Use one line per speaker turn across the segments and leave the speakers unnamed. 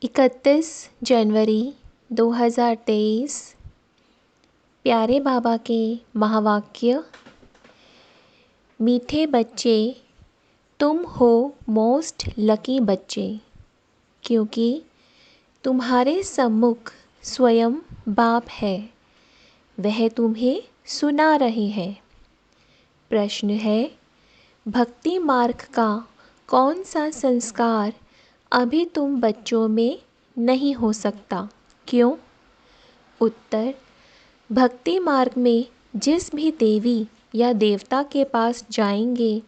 31 जनवरी 2023। प्यारे बाबा के महावाक्य। मीठे बच्चे, तुम हो मोस्ट लकी बच्चे, क्योंकि तुम्हारे सम्मुख स्वयं बाप है। वह तुम्हें सुना रहे हैं। प्रश्न है, भक्ति मार्ग का कौन सा संस्कार अभी तुम बच्चों में नहीं हो सकता? क्यों? उत्तर, भक्ति मार्ग में जिस भी देवी या देवता के पास जाएंगे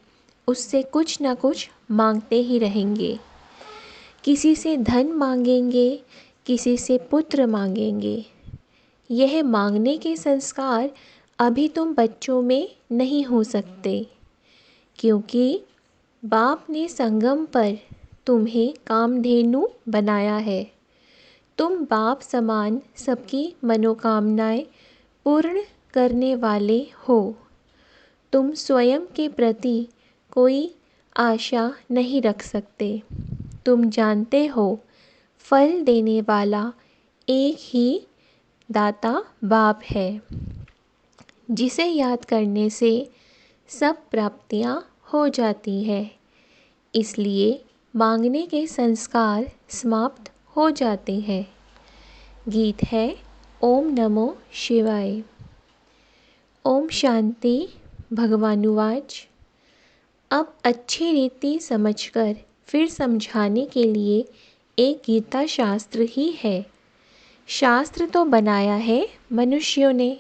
उससे कुछ न कुछ मांगते ही रहेंगे। किसी से धन मांगेंगे, किसी से पुत्र मांगेंगे। यह मांगने के संस्कार अभी तुम बच्चों में नहीं हो सकते, क्योंकि बाप ने संगम पर तुम्हें कामधेनु बनाया है। तुम बाप समान सबकी मनोकामनाएं पूर्ण करने वाले हो। तुम स्वयं के प्रति कोई आशा नहीं रख सकते। तुम जानते हो, फल देने वाला एक ही दाता बाप है, जिसे याद करने से सब प्राप्तियां हो जाती है। इसलिए मांगने के संस्कार समाप्त हो जाते हैं। गीत है ओम नमो शिवाय। ओम शांति। भगवानुवाच। अब अच्छी रीति समझकर फिर समझाने के लिए एक गीता शास्त्र ही है। शास्त्र तो बनाया है मनुष्यों ने,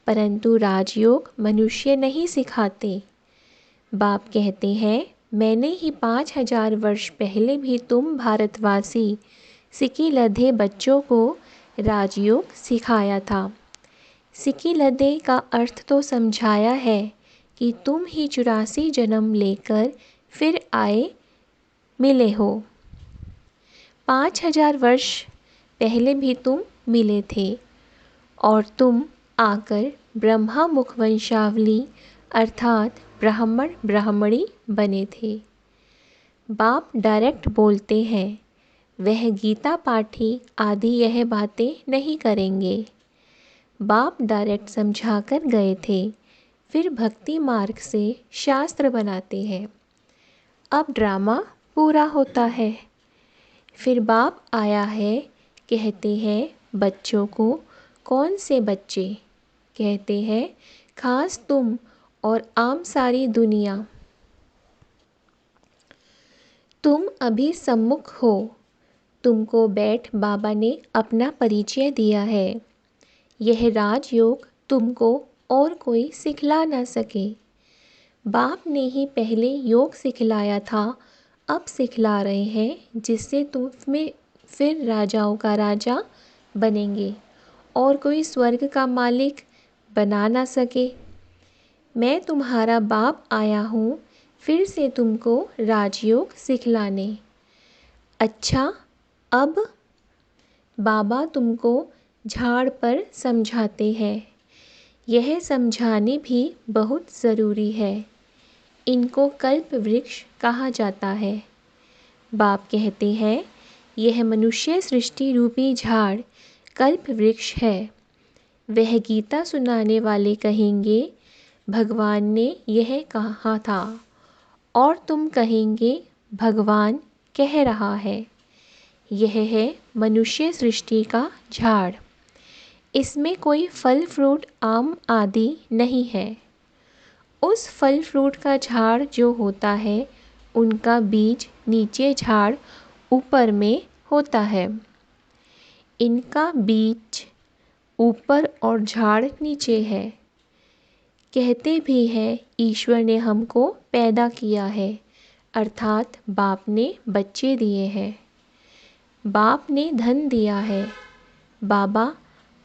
परंतु राजयोग मनुष्य नहीं सिखाते। बाप कहते हैं, मैंने ही 5000 वर्ष पहले भी तुम भारतवासी सिकी लधे बच्चों को राजयोग सिखाया था। सिकी लधे का अर्थ तो समझाया है कि तुम ही 84 जन्म लेकर फिर आए मिले हो। 5000 वर्ष पहले भी तुम मिले थे और तुम आकर ब्रह्मा मुख वंशावली अर्थात ब्राह्मण ब्राह्मणी बने थे। बाप डायरेक्ट बोलते हैं, वह गीता पाठी आदि यह बातें नहीं करेंगे। बाप डायरेक्ट समझा कर गए थे, फिर भक्ति मार्ग से शास्त्र बनाते हैं। अब ड्रामा पूरा होता है। फिर बाप आया है, कहते हैं बच्चों को। कौन से बच्चे? कहते हैं खास तुम और आम सारी दुनिया। तुम अभी सम्मुख हो। तुमको बैठ बाबा ने अपना परिचय दिया है। यह राजयोग तुमको और कोई सिखला ना सके। बाप ने ही पहले योग सिखलाया था, अब सिखला रहे हैं, जिससे तुम्हें फिर राजाओं का राजा बनेंगे और कोई स्वर्ग का मालिक बना ना सके। मैं तुम्हारा बाप आया हूँ फिर से तुमको राजयोग सिखलाने। अच्छा, अब बाबा तुमको झाड़ पर समझाते हैं। यह समझाने भी बहुत ज़रूरी है। इनको कल्प वृक्ष कहा जाता है। बाप कहते हैं, यह मनुष्य सृष्टि रूपी झाड़ कल्प वृक्ष है। वह गीता सुनाने वाले कहेंगे, भगवान ने यह कहा था, और तुम कहेंगे भगवान कह रहा है। यह है मनुष्य सृष्टि का झाड़। इसमें कोई फल फ्रूट आम आदि नहीं है। उस फल फ्रूट का झाड़ जो होता है, उनका बीज नीचे, झाड़ ऊपर में होता है। इनका बीज ऊपर और झाड़ नीचे है। कहते भी हैं ईश्वर ने हमको पैदा किया है, अर्थात बाप ने बच्चे दिए हैं। बाप ने धन दिया है। बाबा,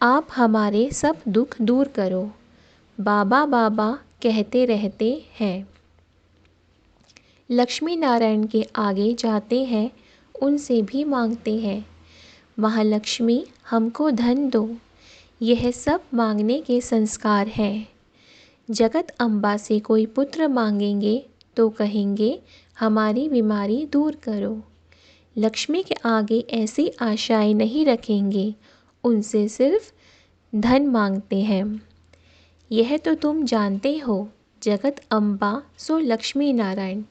आप हमारे सब दुख दूर करो। बाबा बाबा कहते रहते हैं। लक्ष्मी नारायण के आगे जाते हैं, उनसे भी मांगते हैं, महालक्ष्मी हमको धन दो। यह सब मांगने के संस्कार हैं। जगत अम्बा से कोई पुत्र मांगेंगे तो कहेंगे हमारी बीमारी दूर करो। लक्ष्मी के आगे ऐसी आशाएं नहीं रखेंगे, उनसे सिर्फ धन मांगते हैं। यह तो तुम जानते हो, जगत अम्बा सो लक्ष्मी नारायण।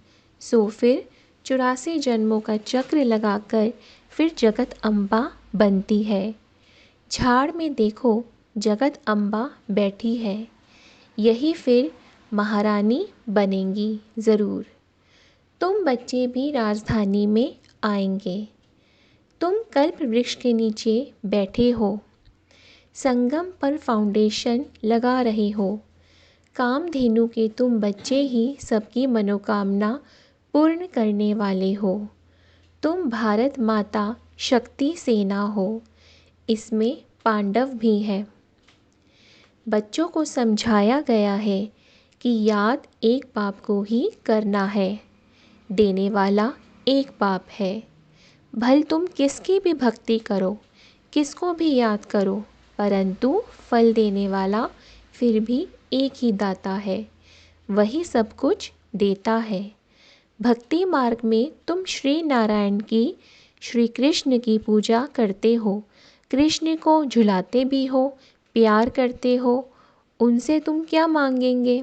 सो फिर 84 जन्मों का चक्र लगाकर फिर जगत अम्बा बनती है। झाड़ में देखो जगत अम्बा बैठी है, यही फिर महारानी बनेंगी ज़रूर। तुम बच्चे भी राजधानी में आएंगे। तुम कल्प वृक्ष के नीचे बैठे हो, संगम पर फाउंडेशन लगा रहे हो। कामधेनु के तुम बच्चे ही सबकी मनोकामना पूर्ण करने वाले हो। तुम भारत माता शक्ति सेना हो, इसमें पांडव भी हैं। बच्चों को समझाया गया है कि याद एक बाप को ही करना है, देने वाला एक बाप है। भल तुम किसकी भी भक्ति करो, किसको भी याद करो, परंतु फल देने वाला फिर भी एक ही दाता है, वही सब कुछ देता है। भक्ति मार्ग में तुम श्री नारायण की, श्री कृष्ण की पूजा करते हो, कृष्ण को झुलाते भी हो, प्यार करते हो। उनसे तुम क्या मांगेंगे?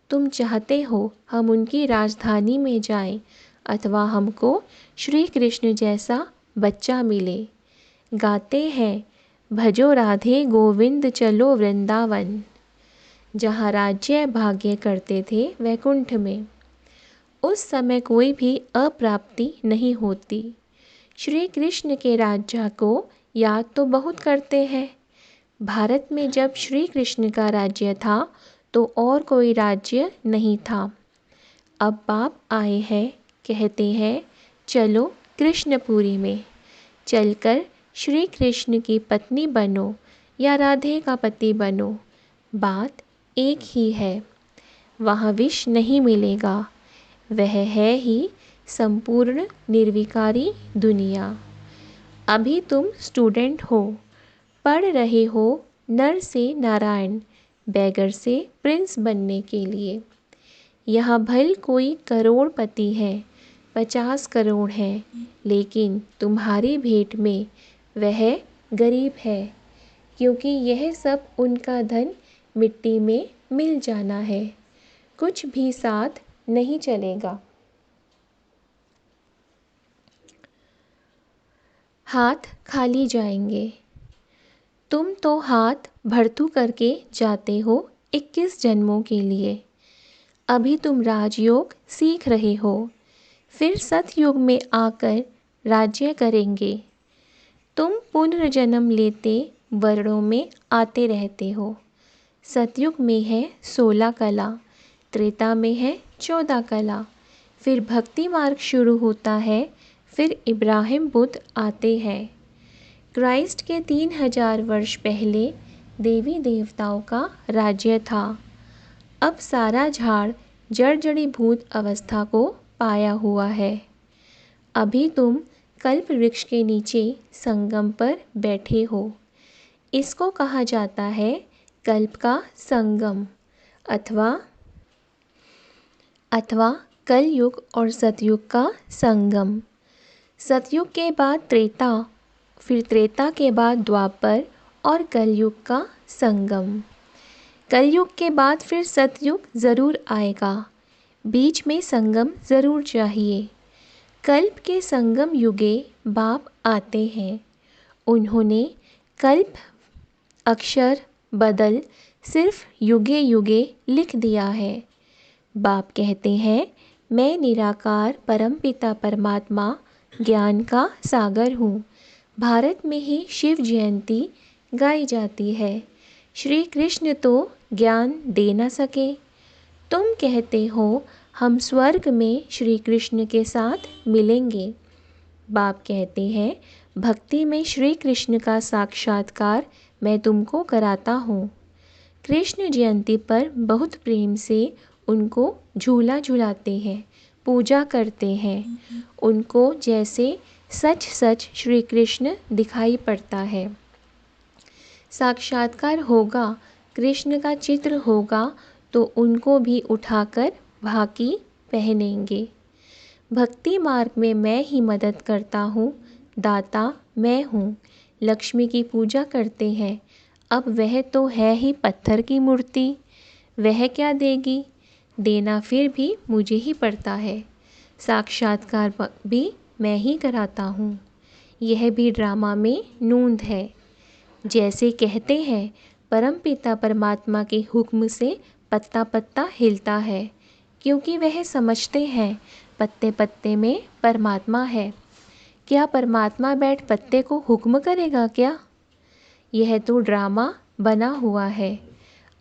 तुम चाहते हो हम उनकी राजधानी में जाएं, अथवा हमको श्री कृष्ण जैसा बच्चा मिले। गाते हैं भजो राधे गोविंद चलो वृंदावन, जहाँ राज्य भाग्य करते थे वैकुंठ में। उस समय कोई भी अप्राप्ति नहीं होती। श्री कृष्ण के राज्य को याद तो बहुत करते हैं। भारत में जब श्री कृष्ण का राज्य था तो और कोई राज्य नहीं था। अब बाप आए हैं, कहते हैं चलो कृष्णपुरी में, चलकर श्री कृष्ण की पत्नी बनो या राधे का पति बनो, बात एक ही है। वहाँ विष नहीं मिलेगा, वह है ही संपूर्ण निर्विकारी दुनिया। अभी तुम स्टूडेंट हो, पढ़ रहे हो नर से नारायण, बैगर से प्रिंस बनने के लिए। यहाँ भल कोई करोड़पति है, 50 करोड़ है, लेकिन तुम्हारी भेंट में वह गरीब है, क्योंकि यह सब उनका धन मिट्टी में मिल जाना है, कुछ भी साथ नहीं चलेगा। हाथ खाली जाएंगे। तुम तो हाथ भरतू करके जाते हो 21 जन्मों के लिए। अभी तुम राजयोग सीख रहे हो, फिर सतयुग में आकर राज्य करेंगे। तुम पुनर्जन्म लेते वर्णों में आते रहते हो। सतयुग में है 16 कला, त्रेता में है 14 कला, फिर भक्ति मार्ग शुरू होता है, फिर इब्राहिम बुद्ध आते हैं। क्राइस्ट के 3000 वर्ष पहले देवी देवताओं का राज्य था। अब सारा झाड़ जड़ जड़ीभूत अवस्था को पाया हुआ है। अभी तुम कल्प वृक्ष के नीचे संगम पर बैठे हो। इसको कहा जाता है कल्प का संगम, अथवा कलयुग और सतयुग का संगम। सतयुग के बाद त्रेता, फिर त्रेता के बाद द्वापर और कलयुग का संगम। कलयुग के बाद फिर सतयुग ज़रूर आएगा, बीच में संगम ज़रूर चाहिए। कल्प के संगम युगे बाप आते हैं। उन्होंने कल्प अक्षर बदल सिर्फ युगे युगे लिख दिया है। बाप कहते हैं मैं निराकार परमपिता परमात्मा ज्ञान का सागर हूँ। भारत में ही शिव जयंती गाई जाती है। श्री कृष्ण तो ज्ञान दे न सके। तुम कहते हो हम स्वर्ग में श्री कृष्ण के साथ मिलेंगे। बाप कहते हैं भक्ति में श्री कृष्ण का साक्षात्कार मैं तुमको कराता हूँ। कृष्ण जयंती पर बहुत प्रेम से उनको झूला झुलाते हैं, पूजा करते हैं। उनको जैसे सच सच श्री कृष्ण दिखाई पड़ता है। साक्षात्कार होगा, कृष्ण का चित्र होगा तो उनको भी उठाकर भाकी पहनेंगे। भक्ति मार्ग में मैं ही मदद करता हूँ, दाता मैं हूँ। लक्ष्मी की पूजा करते हैं, अब वह तो है ही पत्थर की मूर्ति, वह क्या देगी? देना फिर भी मुझे ही पड़ता है। साक्षात्कार भी मैं ही कराता हूँ, यह भी ड्रामा में नूंद है। जैसे कहते हैं परमपिता परमात्मा के हुक्म से पत्ता पत्ता हिलता है, क्योंकि वह समझते हैं पत्ते पत्ते में परमात्मा है। क्या परमात्मा बैठ पत्ते को हुक्म करेगा क्या? यह तो ड्रामा बना हुआ है।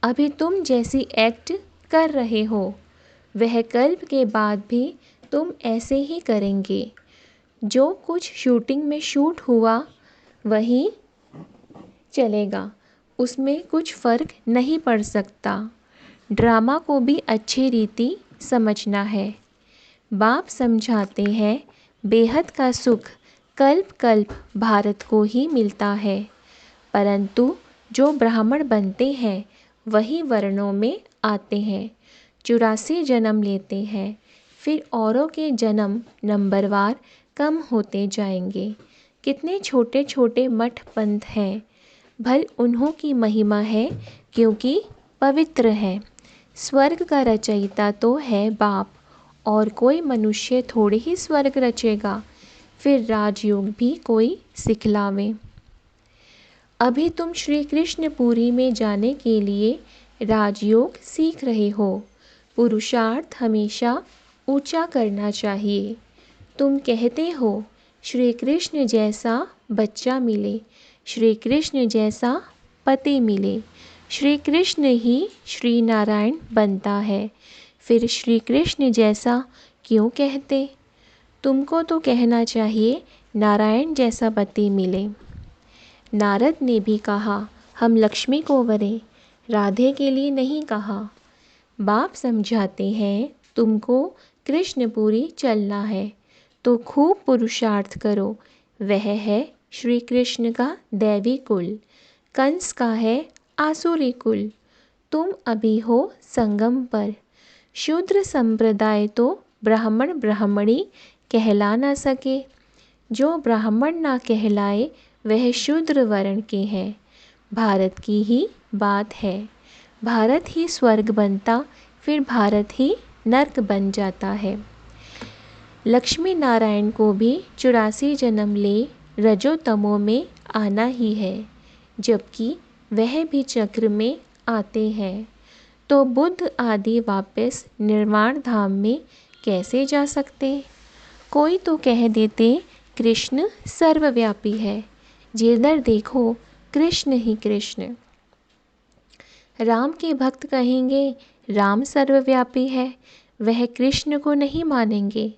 अभी तुम जैसी एक्ट कर रहे हो, वह कल्प के बाद भी तुम ऐसे ही करेंगे। जो कुछ शूटिंग में शूट हुआ वही चलेगा, उसमें कुछ फ़र्क नहीं पड़ सकता। ड्रामा को भी अच्छी रीति समझना है। बाप समझाते हैं बेहद का सुख कल्प कल्प भारत को ही मिलता है, परंतु जो ब्राह्मण बनते हैं वही वर्णों में आते हैं, 84 जन्म लेते हैं, फिर औरों के जन्म नंबरवार कम होते जाएंगे। कितने छोटे छोटे मठ पंथ हैं, भल उन्हों की महिमा है क्योंकि पवित्र है। स्वर्ग का रचयिता तो है बाप, और कोई मनुष्य थोड़े ही स्वर्ग रचेगा, फिर राजयोग भी कोई सिखलावे। अभी तुम श्री कृष्णपुरी में जाने के लिए राजयोग सीख रहे हो। पुरुषार्थ हमेशा ऊंचा करना चाहिए। तुम कहते हो श्री कृष्ण जैसा बच्चा मिले, श्री कृष्ण जैसा पति मिले। श्री कृष्ण ही श्री नारायण बनता है, फिर श्री कृष्ण जैसा क्यों कहते? तुमको तो कहना चाहिए नारायण जैसा पति मिले। नारद ने भी कहा हम लक्ष्मी को वरें, राधे के लिए नहीं कहा। बाप समझाते हैं तुमको कृष्णपुरी चलना है तो खूब पुरुषार्थ करो। वह है श्री कृष्ण का दैवी कुल, कंस का है आसुरी कुल। तुम अभी हो संगम पर। शूद्र संप्रदाय तो ब्राह्मण ब्राह्मणी कहला ना सके। जो ब्राह्मण ना कहलाए वह शूद्र वर्ण के हैं। भारत की ही बात है। भारत ही स्वर्ग बनता, फिर भारत ही नर्क बन जाता है। लक्ष्मी नारायण को भी 84 जन्म ले रजो तमो में आना ही है, जबकि वह भी चक्र में आते हैं। तो बुद्ध आदि वापस निर्वाण धाम में कैसे जा सकते? कोई तो कह देते कृष्ण सर्वव्यापी है, जिधर देखो कृष्ण ही कृष्ण। राम के भक्त कहेंगे राम सर्वव्यापी है, वह कृष्ण को नहीं मानेंगे।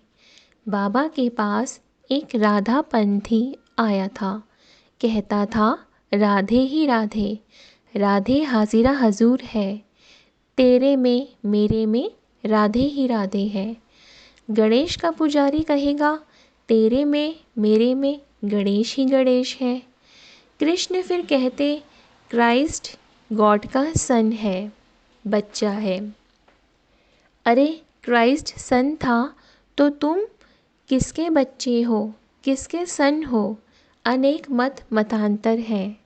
बाबा के पास एक राधा पंथी आया था, कहता था राधे ही राधे, राधे हाजिरा हजूर है, तेरे में मेरे में राधे ही राधे है। गणेश का पुजारी कहेगा तेरे में मेरे में गणेश ही गणेश है। कृष्ण फिर कहते क्राइस्ट गॉड का सन है, बच्चा है। अरे क्राइस्ट सन था तो तुम किसके बच्चे हो, किसके सन हो? अनेक मत मतांतर है,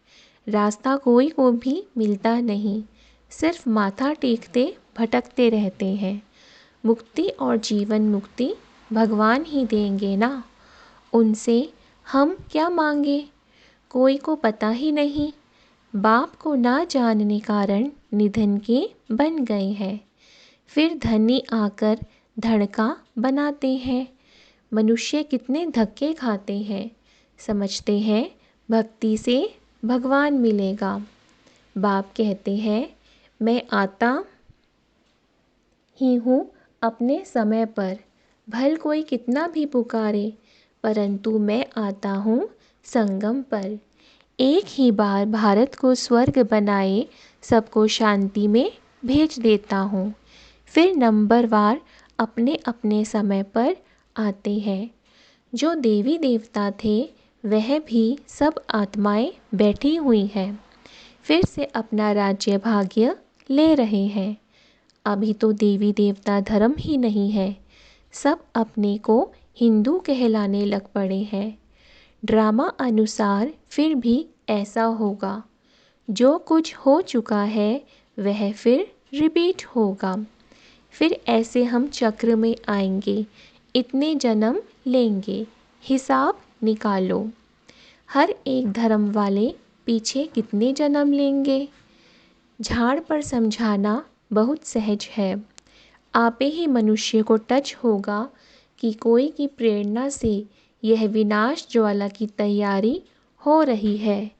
रास्ता कोई को भी मिलता नहीं, सिर्फ माथा टेकते भटकते रहते हैं। मुक्ति और जीवन मुक्ति भगवान ही देंगे ना, उनसे हम क्या मांगे? कोई को पता ही नहीं। बाप को ना जानने कारण निधन के बन गए हैं, फिर धनी आकर धड़का बनाते हैं। मनुष्य कितने धक्के खाते हैं, समझते हैं भक्ति से भगवान मिलेगा। बाप कहते हैं मैं आता ही हूँ अपने समय पर, भल कोई कितना भी पुकारे, परंतु मैं आता हूँ संगम पर। एक ही बार भारत को स्वर्ग बनाए सबको शांति में भेज देता हूँ, फिर नंबरवार अपने अपने समय पर आते हैं। जो देवी देवता थे वह भी सब आत्माएं बैठी हुई हैं, फिर से अपना राज्य भाग्य ले रहे हैं। अभी तो देवी देवता धर्म ही नहीं है, सब अपने को हिंदू कहलाने लग पड़े हैं। ड्रामा अनुसार फिर भी ऐसा होगा। जो कुछ हो चुका है वह फिर रिपीट होगा। फिर ऐसे हम चक्र में आएंगे, इतने जन्म लेंगे, हिसाब निकालो। हर एक धर्म वाले पीछे कितने जन्म लेंगे। झाड़ पर समझाना बहुत सहज है। आपे ही मनुष्य को टच होगा कि कोई की प्रेरणा से यह विनाश ज्वाला की तैयारी हो रही है।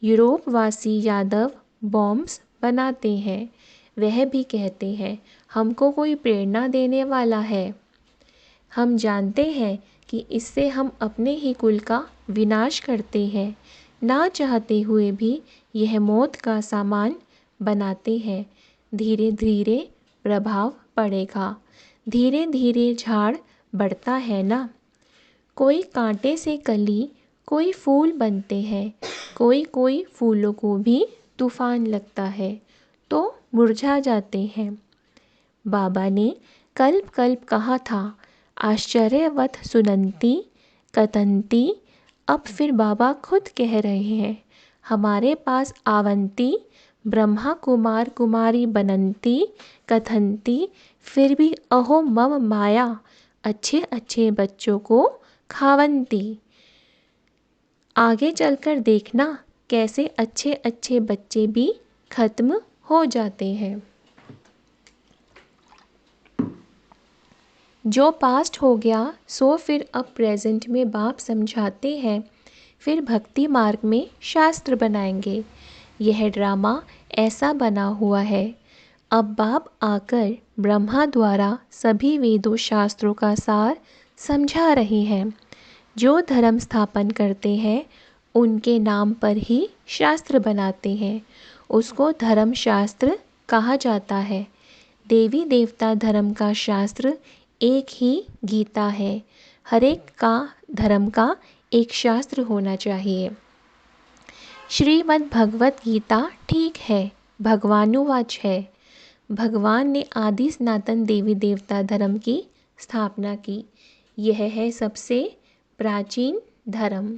यूरोपवासी यादव बॉम्ब्स बनाते हैं। वह भी कहते हैं हमको कोई प्रेरणा देने वाला है। हम जानते हैं कि इससे हम अपने ही कुल का विनाश करते हैं। ना चाहते हुए भी यह मौत का सामान बनाते हैं। धीरे धीरे प्रभाव पड़ेगा। धीरे धीरे झाड़ बढ़ता है ना। कोई कांटे से कली, कोई फूल बनते हैं। कोई कोई फूलों को भी तूफान लगता है तो मुरझा जाते हैं। बाबा ने कल्प कल्प कहा था, आश्चर्यवत सुनंती कथंती। अब फिर बाबा खुद कह रहे हैं, हमारे पास आवंती ब्रह्मा कुमार कुमारी बनंती कथंती। फिर भी अहो मम माया, अच्छे अच्छे बच्चों को खावंती। आगे चलकर देखना कैसे अच्छे अच्छे बच्चे भी खत्म हो जाते हैं। जो पास्ट हो गया सो फिर अब प्रेजेंट में बाप समझाते हैं। फिर भक्ति मार्ग में शास्त्र बनाएंगे। यह ड्रामा ऐसा बना हुआ है। अब बाप आकर ब्रह्मा द्वारा सभी वेदों शास्त्रों का सार समझा रहे हैं। जो धर्म स्थापन करते हैं उनके नाम पर ही शास्त्र बनाते हैं। उसको धर्म शास्त्र कहा जाता है। देवी देवता धर्म का शास्त्र एक ही गीता है। हर एक का धर्म का एक शास्त्र होना चाहिए। श्रीमद् भगवत गीता ठीक है, भगवानुवाच है। भगवान ने आदि सनातन देवी देवता धर्म की स्थापना की। यह है सबसे प्राचीन धर्म।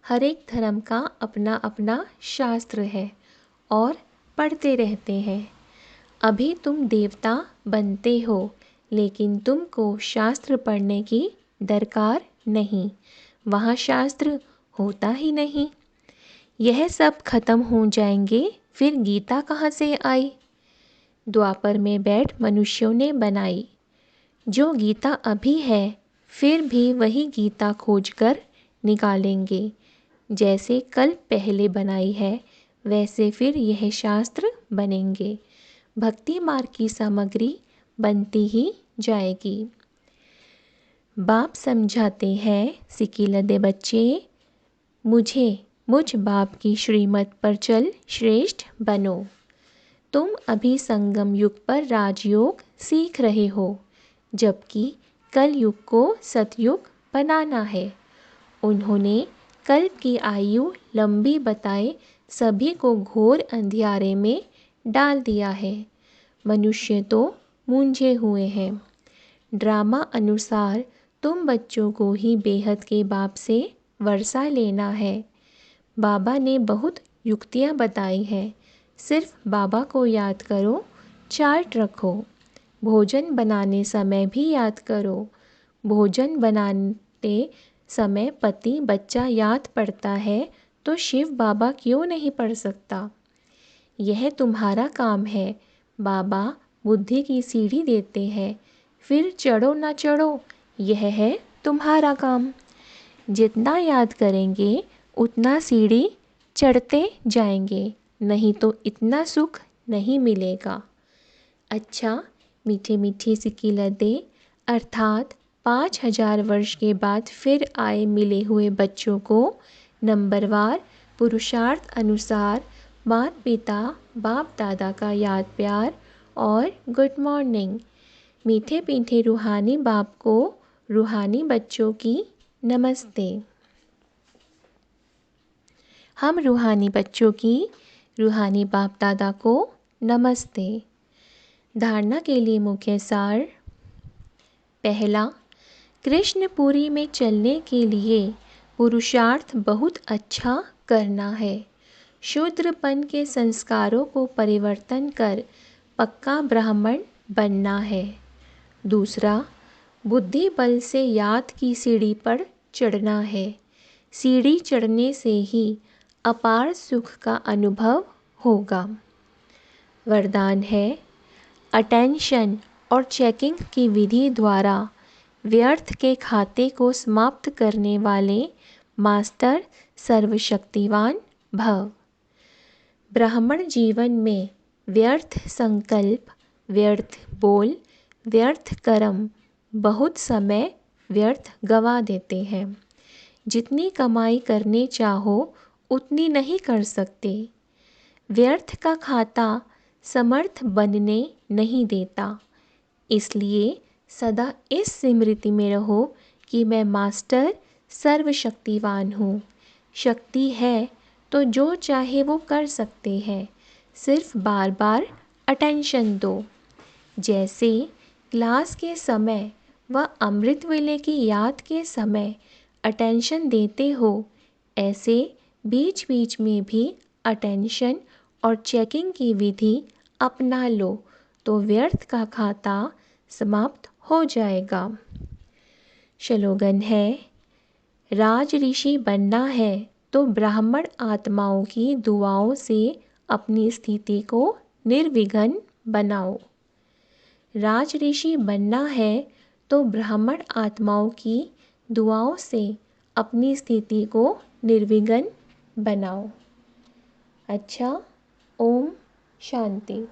हर एक धर्म का अपना अपना शास्त्र है और पढ़ते रहते हैं। अभी तुम देवता बनते हो लेकिन तुमको शास्त्र पढ़ने की दरकार नहीं। वहाँ शास्त्र होता ही नहीं। यह सब खत्म हो जाएंगे फिर गीता कहाँ से आई। द्वापर में बैठ मनुष्यों ने बनाई। जो गीता अभी है फिर भी वही गीता खोजकर निकालेंगे। जैसे कल पहले बनाई है वैसे फिर यह शास्त्र बनेंगे। भक्ति मार्ग की सामग्री बनती ही जाएगी। बाप समझाते हैं, सिकिलदे बच्चे मुझ बाप की श्रीमत पर चल श्रेष्ठ बनो। तुम अभी संगम युग पर राजयोग सीख रहे हो, जबकि कल युग को सतयुग बनाना है। उन्होंने कल्प की आयु लंबी बताए सभी को घोर अंधियारे में डाल दिया है। मनुष्य तो मूंझे हुए हैं। ड्रामा अनुसार तुम बच्चों को ही बेहद के बाप से वर्षा लेना है। बाबा ने बहुत युक्तियाँ बताई हैं। सिर्फ बाबा को याद करो, चार्ट रखो। भोजन बनाने समय भी याद करो। भोजन बनाते समय पति बच्चा याद पड़ता है तो शिव बाबा क्यों नहीं पढ़ सकता। यह तुम्हारा काम है। बाबा बुद्धि की सीढ़ी देते हैं, फिर चढ़ो ना चढ़ो यह है तुम्हारा काम। जितना याद करेंगे उतना सीढ़ी चढ़ते जाएंगे, नहीं तो इतना सुख नहीं मिलेगा। अच्छा, मीठे मीठे सिकिलदे अर्थात 5000 वर्ष के बाद फिर आए मिले हुए बच्चों को नंबरवार पुरुषार्थ अनुसार माता पिता बाप दादा का याद प्यार और गुड मॉर्निंग। मीठे मीठे रूहानी बाप को रूहानी बच्चों की नमस्ते। हम रूहानी बच्चों की रूहानी बाप दादा को नमस्ते। धारणा के लिए मुख्य सार। पहला, कृष्णपुरी में चलने के लिए पुरुषार्थ बहुत अच्छा करना है। शूद्रपन के संस्कारों को परिवर्तन कर पक्का ब्राह्मण बनना है। दूसरा, बुद्धि बल से याद की सीढ़ी पर चढ़ना है। सीढ़ी चढ़ने से ही अपार सुख का अनुभव होगा। वरदान है, अटेंशन और चेकिंग की विधि द्वारा व्यर्थ के खाते को समाप्त करने वाले मास्टर सर्वशक्तिवान भव। ब्राह्मण जीवन में व्यर्थ संकल्प, व्यर्थ बोल, व्यर्थ कर्म, बहुत समय व्यर्थ गवा देते हैं। जितनी कमाई करने चाहो उतनी नहीं कर सकते। व्यर्थ का खाता समर्थ बनने नहीं देता। इसलिए सदा इस स्मृति में रहो कि मैं मास्टर सर्वशक्तिवान हूँ। शक्ति है तो जो चाहे वो कर सकते हैं, सिर्फ बार बार अटेंशन दो। जैसे क्लास के समय व अमृत वेले की याद के समय अटेंशन देते हो, ऐसे बीच बीच में भी अटेंशन और चेकिंग की विधि अपना लो तो व्यर्थ का खाता समाप्त हो जाएगा। श्लोगन है, राज ऋषि बनना है तो ब्राह्मण आत्माओं की दुआओं से अपनी स्थिति को निर्विघ्न बनाओ। राज ऋषि बनना है तो ब्राह्मण आत्माओं की दुआओं से अपनी स्थिति को निर्विघ्न बनाओ। अच्छा, ओम शांति।